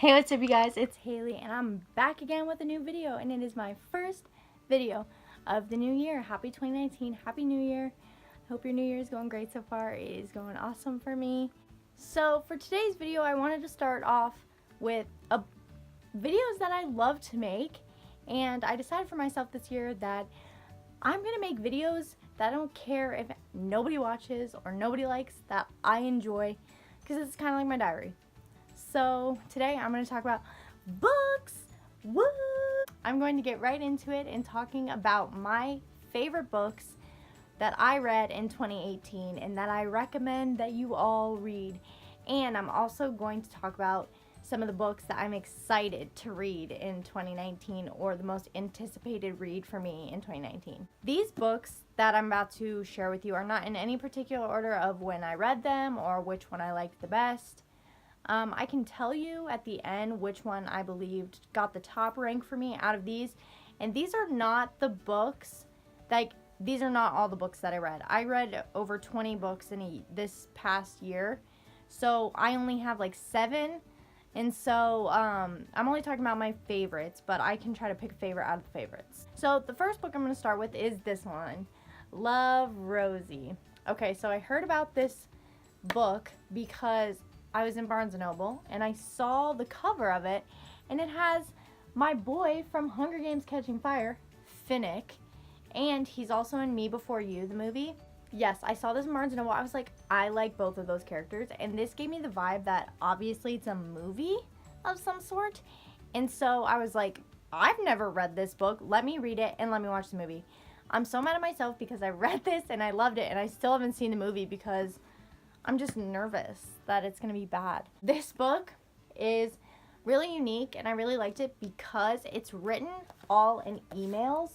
Hey, what's up you guys? It's Haley and I'm back again with a new video, and it is my first video of the new year. Happy 2019, Happy New Year. I hope your new year is going great so far. It is going awesome for me. So for today's video, I wanted to start off with videos that I love to make, and I decided for myself this year that I'm gonna make videos that I don't care if nobody watches or nobody likes, that I enjoy, because it's kind of like my diary. So today I'm going to talk about books. Woo! I'm going to get right into it and talking about my favorite books that I read in 2018 and that I recommend that you all read. And I'm also going to talk about some of the books that I'm excited to read in 2019, or the most anticipated read for me in 2019. These books that I'm about to share with you are not in any particular order of when I read them or which one I liked the best. I can tell you at the end which one I believed got the top rank for me out of these. And these are not the books, these are not all the books that I read. I read over 20 books in this past year. So I only have like 7. And so I'm only talking about my favorites, but I can try to pick a favorite out of the favorites. So the first book I'm going to start with is this one, Love, Rosie. Okay, so I heard about this book because I was in Barnes & Noble and I saw the cover of it, and it has my boy from Hunger Games Catching Fire, Finnick, and he's also in Me Before You, the movie. Yes, I saw this in Barnes & Noble. I was like, I like both of those characters, and this gave me the vibe that obviously it's a movie of some sort. And so I was like, I've never read this book. Let me read it and let me watch the movie. I'm so mad at myself because I read this and I loved it, and I still haven't seen the movie because I'm just nervous that it's going to be bad. This book is really unique, and I really liked it because it's written all in emails,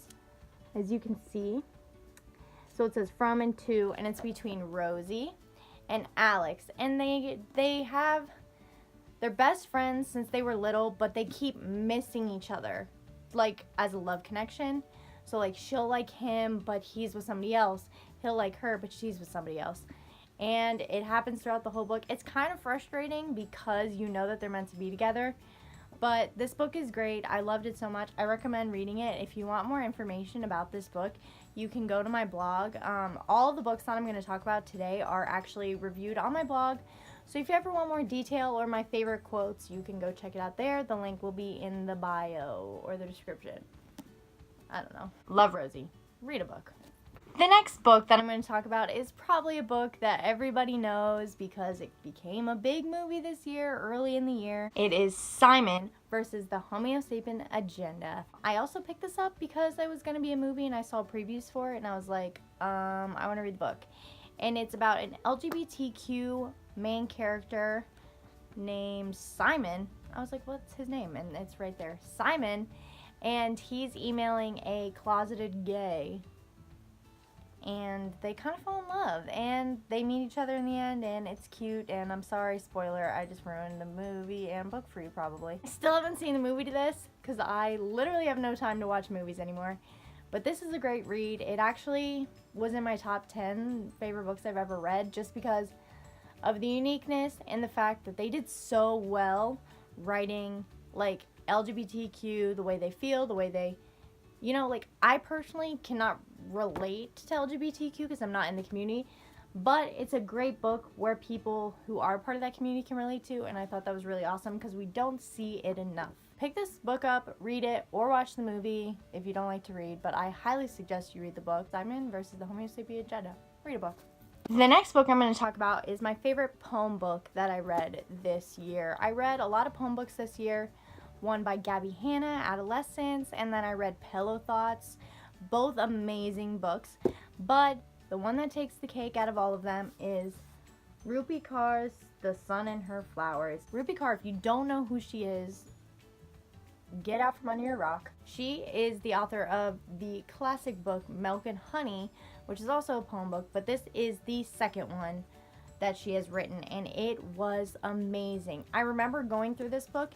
as you can see. So it says from and to, and it's between Rosie and Alex. And they're best friends since they were little, but they keep missing each other, like as a love connection. So like she'll like him, but he's with somebody else. He'll like her, but she's with somebody else. And it happens throughout the whole book. It's kind of frustrating because you know that they're meant to be together. But this book is great. I loved it so much. I recommend reading it. If you want more information about this book, you can go to my blog. All of the books that I'm going to talk about today are actually reviewed on my blog. So if you ever want more detail or my favorite quotes, you can go check it out there. The link will be in the bio or the description. I don't know. Love, Rosie. Read a book. The next book that I'm going to talk about is probably a book that everybody knows because it became a big movie this year, early in the year. It is Simon versus the Homosapien Agenda. I also picked this up because it was going to be a movie and I saw previews for it, and I was like, I want to read the book. And it's about an LGBTQ main character named Simon. I was like, what's his name? And it's right there, Simon. And he's emailing a closeted gay. And they kind of fall in love, and they meet each other in the end, and it's cute. And I'm sorry, spoiler, I just ruined the movie and book for you probably. I still haven't seen the movie to this because I literally have no time to watch movies anymore. But this is a great read. It actually was in my top 10 favorite books I've ever read just because of the uniqueness and the fact that they did so well writing like LGBTQ, the way they feel, the way they, you know, like I personally cannot relate to LGBTQ because I'm not in the community, but it's a great book where people who are part of that community can relate to, and I thought that was really awesome because we don't see it enough. Pick this book up, read it, or watch the movie if you don't like to read, but I highly suggest you read the book, Simon versus the Homosapien Agenda. Read a book. The next book I'm going to talk about is my favorite poem book that I read this year. I read a lot of poem books this year. One by Gabby Hanna, Adolescence, and then I read Pillow Thoughts. Both amazing books, but the one that takes the cake out of all of them is Rupi Kaur's The Sun and Her Flowers. Rupi Kaur, if you don't know who she is, get out from under your rock. She is the author of the classic book Milk and Honey, which is also a poem book, but this is the second one that she has written, and it was amazing. I remember going through this book,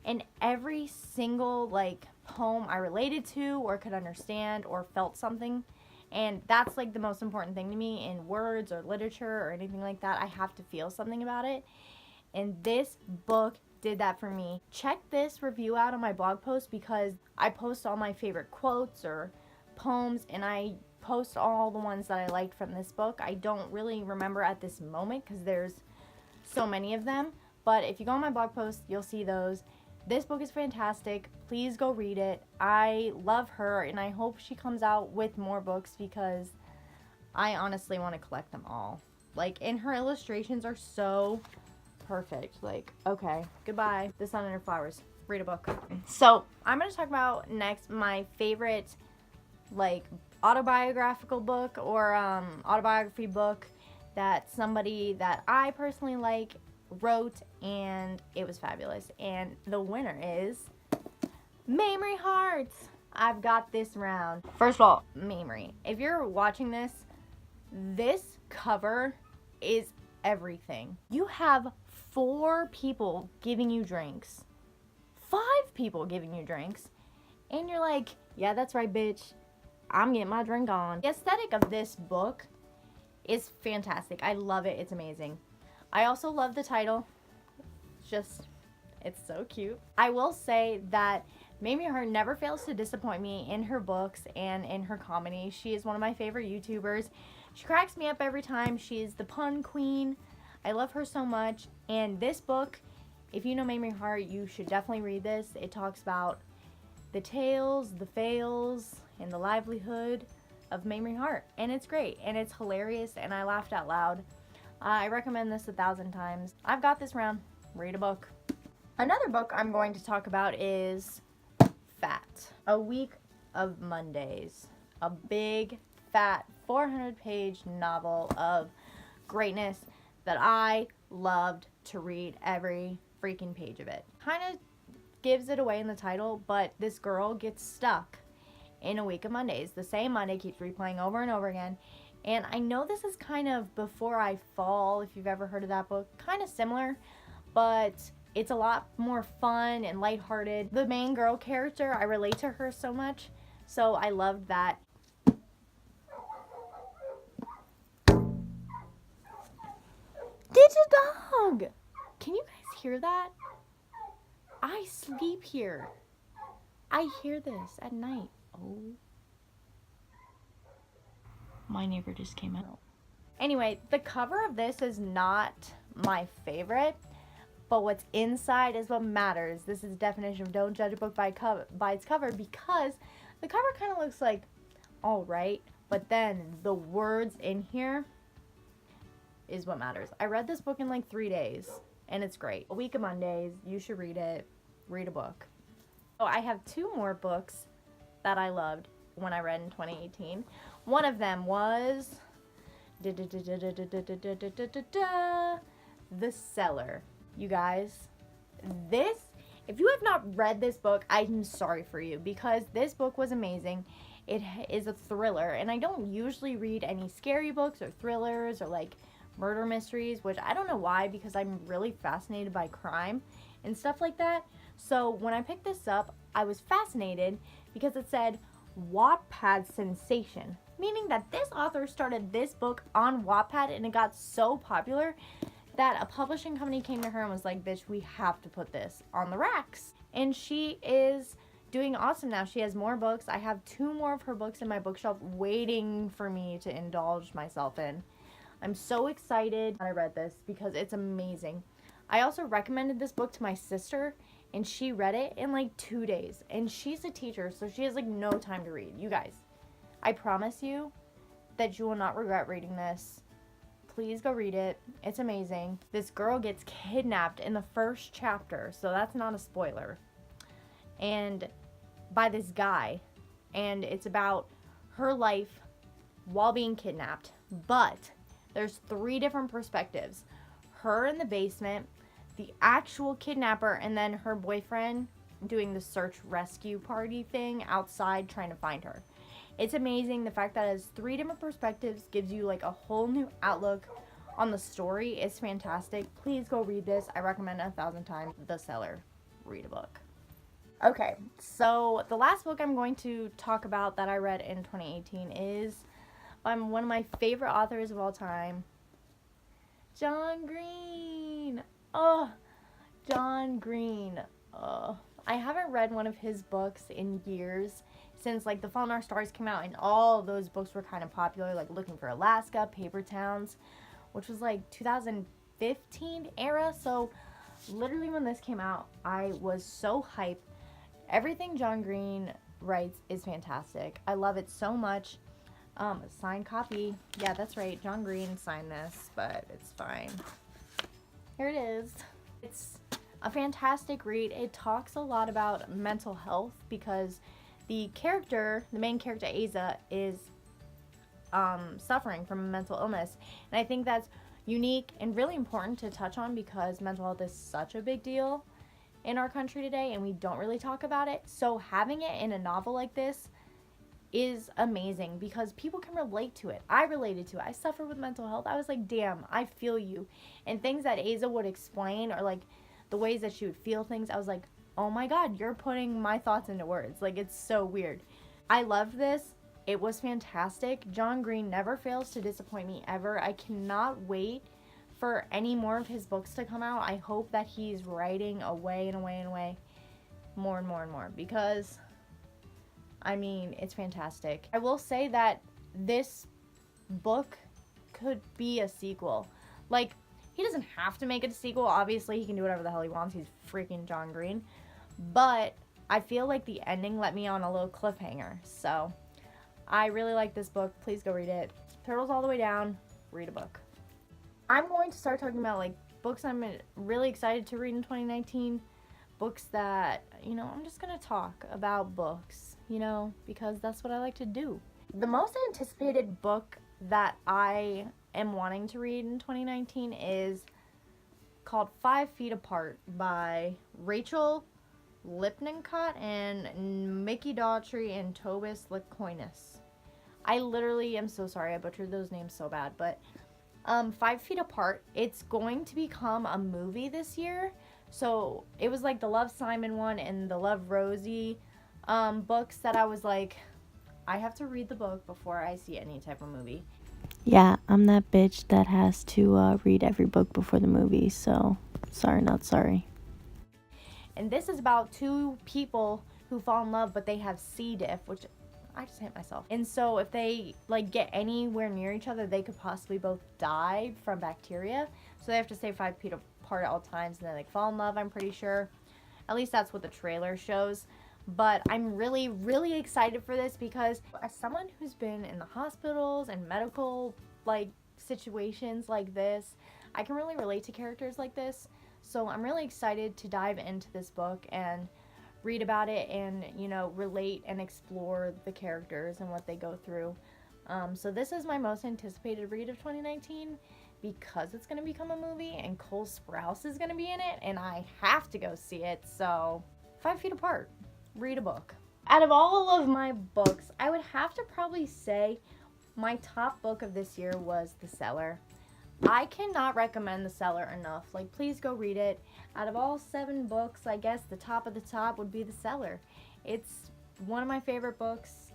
and every single like poem I related to or could understand or felt something, and that's like the most important thing to me in words or literature or anything like that. I have to feel something about it, and this book did that for me. Check this review out on my blog post because I post all my favorite quotes or poems, and I post all the ones that I liked from this book. I don't really remember at this moment because there's so many of them, but if you go on my blog post, you'll see those. This book is fantastic. Please go read it. I love her, and I hope she comes out with more books because I honestly want to collect them all. Like, and her illustrations are so perfect. Like, okay, goodbye. The Sun and Her Flowers. Read a book. So, I'm going to talk about next my favorite, like, autobiographical book or autobiography book that somebody that I personally like wrote, and it was fabulous. And the winner is Mamrie Hart. I've got this round. First of all, Mamrie, if you're watching this, this cover is everything. You have 4 people giving you drinks, 5 people giving you drinks, and you're like, yeah, that's right, bitch. I'm getting my drink on. The aesthetic of this book is fantastic. I love it. It's amazing. I also love the title. It's so cute. I will say that Mamrie Hart never fails to disappoint me in her books and in her comedy. She is one of my favorite YouTubers. She cracks me up every time. She is the pun queen. I love her so much. And this book, if you know Mamrie Hart, you should definitely read this. It talks about the tales, the fails, and the livelihood of Mamrie Hart. And it's great. And it's hilarious. And I laughed out loud. I recommend this 1,000 times. I've got this round. Read a book. Another book I'm going to talk about is Fat. A Week of Mondays. A big, fat, 400-page novel of greatness that I loved to read every freaking page of it. Kind of gives it away in the title, but this girl gets stuck in a week of Mondays. The same Monday keeps replaying over and over again. And I know this is kind of Before I Fall, if you've ever heard of that book. Kind of similar, but it's a lot more fun and lighthearted. The main girl character, I relate to her so much, so I loved that. Ditch a dog! Can you guys hear that? I sleep here. I hear this at night. Oh. My neighbor just came out. Anyway, the cover of this is not my favorite, but what's inside is what matters. This is the definition of don't judge a book by its cover, because the cover kind of looks like all right, but then the words in here is what matters. I read this book in like 3 days, and it's great. A Week of Mondays. You should read it. Read a book. So I have 2 more books that I loved when I read in 2018. One of them was The Cellar. You guys, this, if you have not read this book, I'm sorry for you, because this book was amazing. It is a thriller, and I don't usually read any scary books or thrillers or like murder mysteries, which I don't know why, because I'm really fascinated by crime and stuff like that. So when I picked this up, I was fascinated because it said Wattpad sensation, meaning that this author started this book on Wattpad, and it got so popular that a publishing company came to her and was like, bitch, we have to put this on the racks. And she is doing awesome now. She has more books. I have 2 more of her books in my bookshelf waiting for me to indulge myself in. I'm so excited that I read this because it's amazing. I also recommended this book to my sister, and she read it in like 2 days. And she's a teacher, so she has like no time to read. You guys, I promise you that you will not regret reading this. Please go read it. It's amazing. This girl gets kidnapped in the first chapter, so that's not a spoiler, and by this guy, and it's about her life while being kidnapped. But there's 3 different perspectives: her in the basement, the actual kidnapper, and then her boyfriend doing the search rescue party thing outside trying to find her. It's amazing. The fact that it has 3 different perspectives gives you like a whole new outlook on the story. It's fantastic. Please go read this. I recommend it 1,000 times. The Cellar. Read a book. Okay, so the last book I'm going to talk about that I read in 2018 is one of my favorite authors of all time, John Green. Oh, John Green. I haven't read one of his books in years, since like The Fault in Our Stars came out, and all those books were kind of popular, like Looking for Alaska, Paper Towns, which was like 2015 era. So literally when this came out, I was so hyped. Everything John Green writes is fantastic. I love it so much. Signed copy. Yeah, that's right. John Green signed this, but it's fine. Here it is. It's a fantastic read. It talks a lot about mental health because the main character Asa, is suffering from a mental illness. And I think that's unique and really important to touch on because mental health is such a big deal in our country today and we don't really talk about it. So having it in a novel like this is amazing because people can relate to it. I related to it. I suffer with mental health. I was like, damn, I feel you. And things that Asa would explain, or like the ways that she would feel things, I was like, oh my god, you're putting my thoughts into words. Like, it's so weird. I loved this. It was fantastic. John Green never fails to disappoint me ever. I cannot wait for any more of his books to come out. I hope that he's writing away and away and away more and more and more because, I mean, it's fantastic. I will say that this book could be a sequel. Like, he doesn't have to make it a sequel. Obviously, he can do whatever the hell he wants. He's freaking John Green. But I feel like the ending let me on a little cliffhanger. So, I really like this book. Please go read it. Turtles all the way down. Read a book. I'm going to start talking about, like, books I'm really excited to read in 2019. Books that, you know, I'm just going to talk about books, you know, because that's what I like to do. The most anticipated book that I am wanting to read in 2019 is called 5 Feet Apart by Rachael, Lippincott, and Mikki Daughtry and Tobias Laconis. I literally am so sorry I butchered those names so bad, but 5 Feet Apart, it's going to become a movie this year. So it was like the Love Simon one and the Love Rosie books that I was like, I have to read the book before I see any type of movie. Yeah, I'm that bitch that has to read every book before the movie, so sorry, not sorry. And this is about two people who fall in love, but they have C. diff, which I just hit myself. And so if they like get anywhere near each other, they could possibly both die from bacteria. So they have to stay 5 feet apart at all times, and then like fall in love, I'm pretty sure. At least that's what the trailer shows. But I'm really, really excited for this because as someone who's been in the hospitals and medical like situations like this, I can really relate to characters like this. So I'm really excited to dive into this book and read about it and, you know, relate and explore the characters and what they go through. So this is my most anticipated read of 2019 because it's going to become a movie and Cole Sprouse is going to be in it and I have to go see it. So 5 Feet Apart. Read a book. Out of all of my books, I would have to probably say my top book of this year was The Cellar. I cannot recommend The Cellar enough. Like, please go read it. Out of all 7 books, I guess the top of the top would be The Cellar. It's one of my favorite books,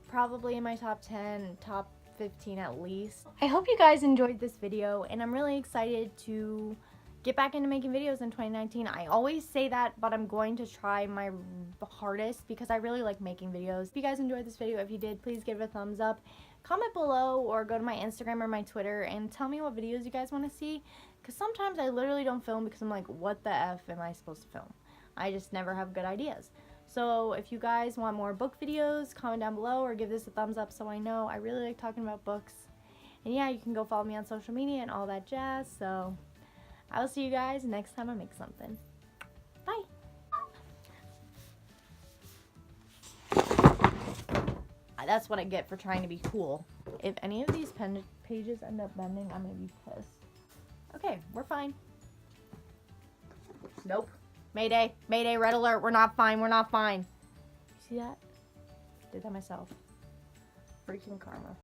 probably in my top 10, top 15 at least. I hope you guys enjoyed this video, and I'm really excited to get back into making videos in 2019. I always say that, but I'm going to try my hardest because I really like making videos. If you guys enjoyed this video, if you did, please give it a thumbs up. Comment below or go to my Instagram or my Twitter and tell me what videos you guys want to see. Because sometimes I literally don't film because I'm like, what the F am I supposed to film? I just never have good ideas. So if you guys want more book videos, comment down below or give this a thumbs up so I know. I really like talking about books. And yeah, you can go follow me on social media and all that jazz. So I will see you guys next time I make something. Bye. That's what I get for trying to be cool. If any of these pages end up bending, I'm going to be pissed. Okay, we're fine. Nope. Mayday. Mayday, red alert. We're not fine. We're not fine. You see that? Did that myself. Freaking karma.